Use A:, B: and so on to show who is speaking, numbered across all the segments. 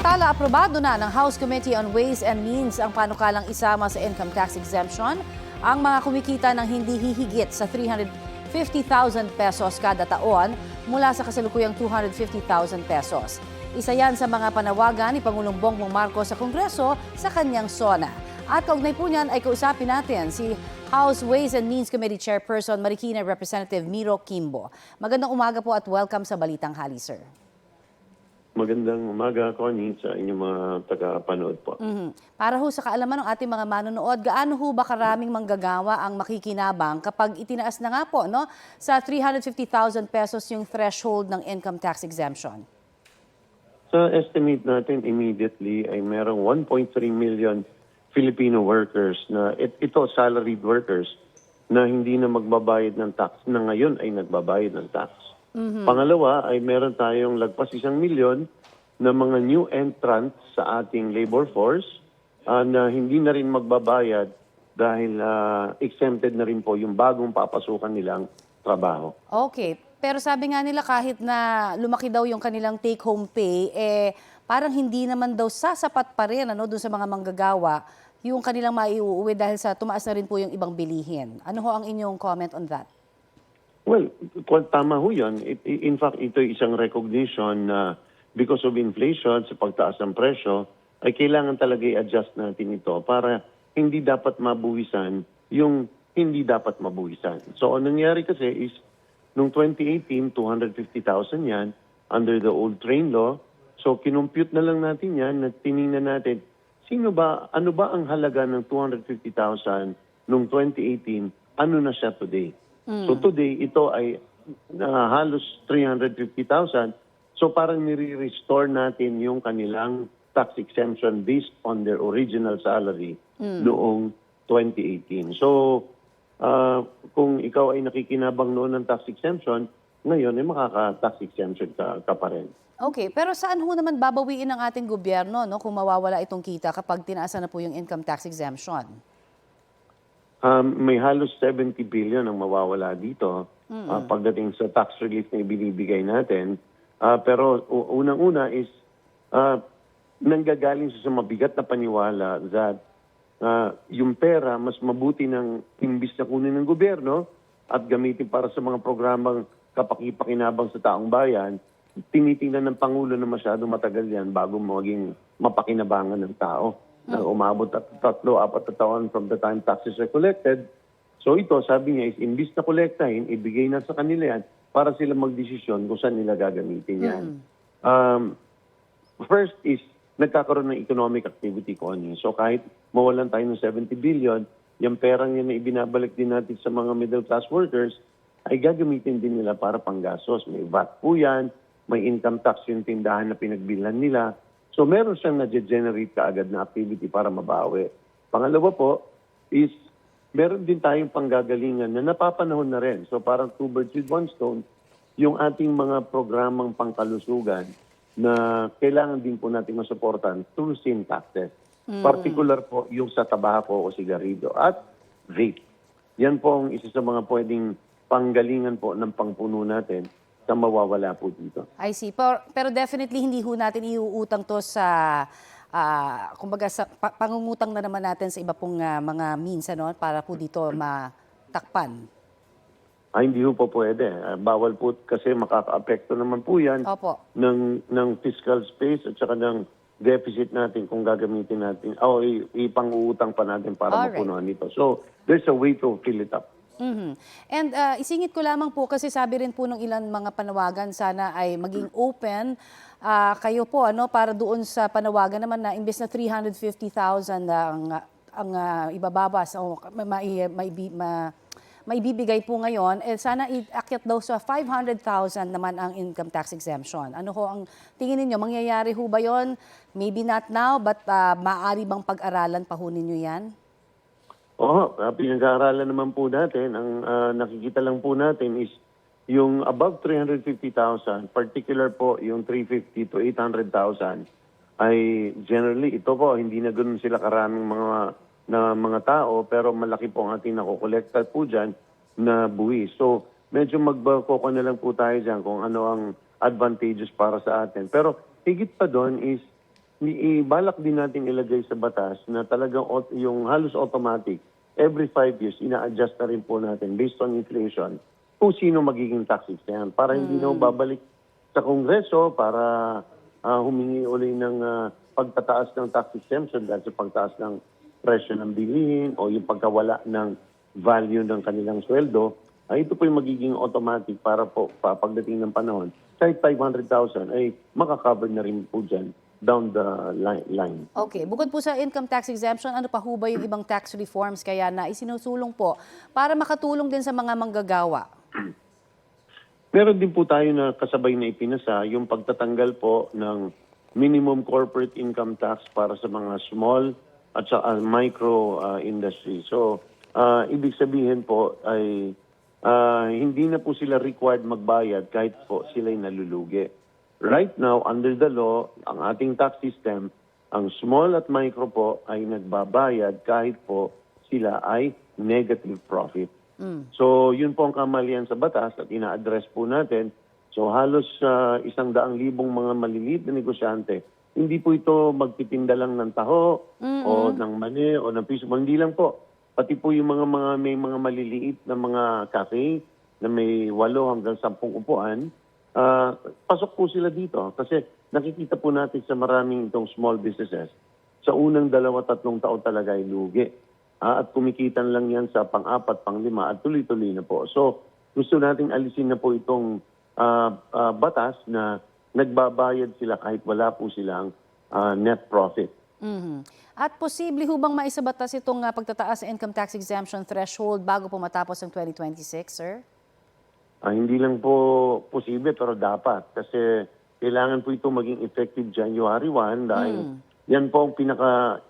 A: Samantala, aprobado na ng House Committee on Ways and Means ang panukalang isama sa income tax exemption ang mga kumikita ng hindi hihigit sa 350,000 pesos kada taon mula sa kasalukuyang 250,000 pesos. Isa yan sa mga panawagan ni Pangulong Bongbong Marcos sa Kongreso sa kanyang SONA. At kaugnay po niyan ay kausapin natin si House Ways and Means Committee Chairperson Marikina Representative Miro Kimbo. Magandang umaga po at welcome sa Balitang Hali, sir.
B: Magandang umaga, Connie, sa inyong mga taga-panood po.
A: Para ho sa kaalaman ng ating mga manonood, gaano ho ba karaming manggagawa ang makikinabang kapag itinaas na nga po sa 350,000 pesos yung threshold ng income tax exemption?
B: Sa estimate natin immediately ay merong 1.3 million Filipino workers na ito salaried workers na hindi na magbabayad ng tax na ngayon ay nagbabayad ng tax. Pangalawa ay meron tayong lagpas 1 milyon na mga new entrants sa ating labor force na hindi na rin magbabayad dahil exempted na rin po yung bagong papasukan nilang trabaho.
A: Okay. Pero sabi nga nila kahit na lumaki daw yung kanilang take-home pay, parang hindi naman daw sasapat pa rin doon sa mga manggagawa yung kanilang maiuuwi dahil sa tumaas na rin po yung ibang bilihin. Ano ho ang inyong comment on that?
B: Well, tama ho yun. In fact, ito ay isang recognition na because of inflation, sa pagtaas ng presyo, ay kailangan talaga i-adjust natin ito para hindi dapat mabuwisan yung hindi dapat mabuwisan. So, ang nangyari kasi is, noong 2018, 250,000 yan under the old train law. So, kinumpute na lang natin yan, tiningnan natin, ano ba ang halaga ng 250,000 noong 2018, ano na siya today? So today, ito ay halos 350,000. So parang nire-restore natin yung kanilang tax exemption based on their original salary noong 2018. So kung ikaw ay nakikinabang noon ng tax exemption, ngayon ay makaka-tax exemption ka pa rin.
A: Okay, pero saan ho naman babawiin ng ating gobyerno kung mawawala itong kita kapag tinaasan na po yung income tax exemption?
B: May halos 70 billion ang mawawala dito pagdating sa tax relief na ibinibigay natin. Pero unang-una is nanggagaling sa mabigat na paniwala that yung pera mas mabuti ng imbis na kunin ng gobyerno at gamitin para sa mga programang kapaki-pakinabang sa taong bayan, tinitingnan ng Pangulo na masyado matagal yan bago maging mapakinabangan ng tao. Na umabot at 3-4 na taon from the time taxes are collected. So ito, sabi niya, is imbis na kolektahin, ibigay na sa kanila yan para sila magdesisyon kung saan nila gagamitin yan. First is, nagkakaroon ng economic activity, Connie. So kahit mawalan tayo ng 70 billion, yung perang yan na ibinabalik din natin sa mga middle class workers, ay gagamitin din nila para panggastos. May VAT po yan, may income tax yung tindahan na pinagbilhan nila. So meron siyang na-generate kaagad na activity para mabawi. Pangalawa po is meron din tayong panggagalingan na napapanahon na rin. So parang 2 birds with 1 stone, yung ating mga programang pangkalusugan na kailangan din po natin masuportan through sin taxes. Particular po yung sa tabako o sigarilyo at vape. Yan po ang isa sa mga pwedeng panggalingan po ng pangpuno natin na mawawala po dito.
A: I see. Pero definitely hindi ho natin iuutang to sa, kumbaga, pangungutang na naman natin sa iba pong mga means para po dito matakpan.
B: Hindi po pwede. Bawal po kasi makaka-apekto naman po yan ng fiscal space at saka ng deficit natin kung gagamitin natin o ipang-uutang pa natin para mapunuan ito. So there's a way to fill it up.
A: And isingit ko lamang po kasi sabi rin po ng ilan mga panawagan sana ay maging open kayo po para doon sa panawagan naman na imbes na 350,000 ang ibababas o maibibigay po ngayon, sana iakyat daw sa 500,000 naman ang income tax exemption. Ano ho ang tingin ninyo? Mangyayari ho ba yon? Maybe not now, but maaari bang pag-aralan pa ho ninyo yan?
B: Oo, pinag-aaralan naman po natin. Ang nakikita lang po natin is yung above 350,000, particular po yung 350 to 800,000, ay generally ito po, hindi na ganoon sila karaming mga tao, pero malaki po ang ating nakukolekta po dyan na buwis. So medyo magbakoko na lang po tayo dyan kung ano ang advantageous para sa atin. Pero higit pa doon is balak din natin ilagay sa batas na talagang yung halos automatic, every 5 years, ina-adjust na rin po natin based on inflation kung sino magiging tax exempt para hindi na babalik sa Kongreso para humingi uli ng pagtataas ng tax exemption dahil sa pagtaas ng presyo ng bilihin o yung pagkawala ng value ng kanilang sweldo. Ito po yung magiging automatic para po pagdating ng panahon. Kahit 500,000 ay makakover na rin po dyan down the line.
A: Okay, bukod po sa income tax exemption, ano pa ho ba yung ibang tax reforms kaya na isinusulong po para makatulong din sa mga manggagawa?
B: Meron din po tayo na kasabay na ipinasa yung pagtatanggal po ng minimum corporate income tax para sa mga small at sa micro industry. So, ibig sabihin po ay hindi na po sila required magbayad kahit po sila'y nalulugi. Right now, under the law, ang ating tax system, ang small at micro po ay nagbabayad kahit po sila ay negative profit. So, yun po ang kamalian sa batas at ina-address po natin. So, halos 100,000 mga maliliit na negosyante, hindi po ito magtitinda lang ng taho o ng mani o ng piso. Hindi lang po. Pati po yung may mga maliliit na mga cafe na may 8 hanggang 10 upuan, pasok po sila dito. Kasi nakikita po natin sa maraming itong small businesses, sa unang 2-3 taon talaga ay lugi. At kumikitan lang yan sa pang-4, pang-5 at tuloy-tuloy na po. So gusto nating alisin na po itong batas na nagbabayad sila kahit wala po silang net profit.
A: At posible ho bang maisabatas itong pagtataas sa income tax exemption threshold bago po matapos ang 2026, sir?
B: Hindi lang po posible pero dapat kasi kailangan po ito maging effective January 1 dahil yan po ang pinaka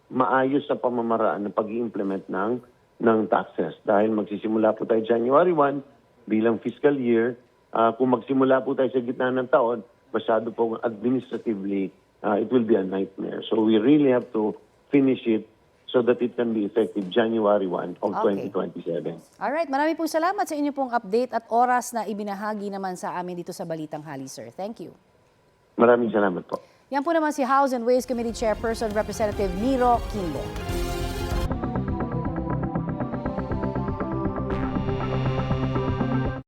B: maayos sa pamamaraan ng pag-i-implement ng taxes. Dahil magsisimula po tayo January 1 bilang fiscal year, kung magsimula po tayo sa gitna ng taon, masyado po administratively, it will be a nightmare. So we really have to finish it so that it can be effective January 1 of 2027.
A: Alright, marami pong salamat sa inyo pong update at oras na ibinahagi naman sa amin dito sa Balitang Hali, sir. Thank you.
B: Maraming salamat po.
A: Yan po naman si House and Ways Committee Chairperson Representative Miro Kimbo.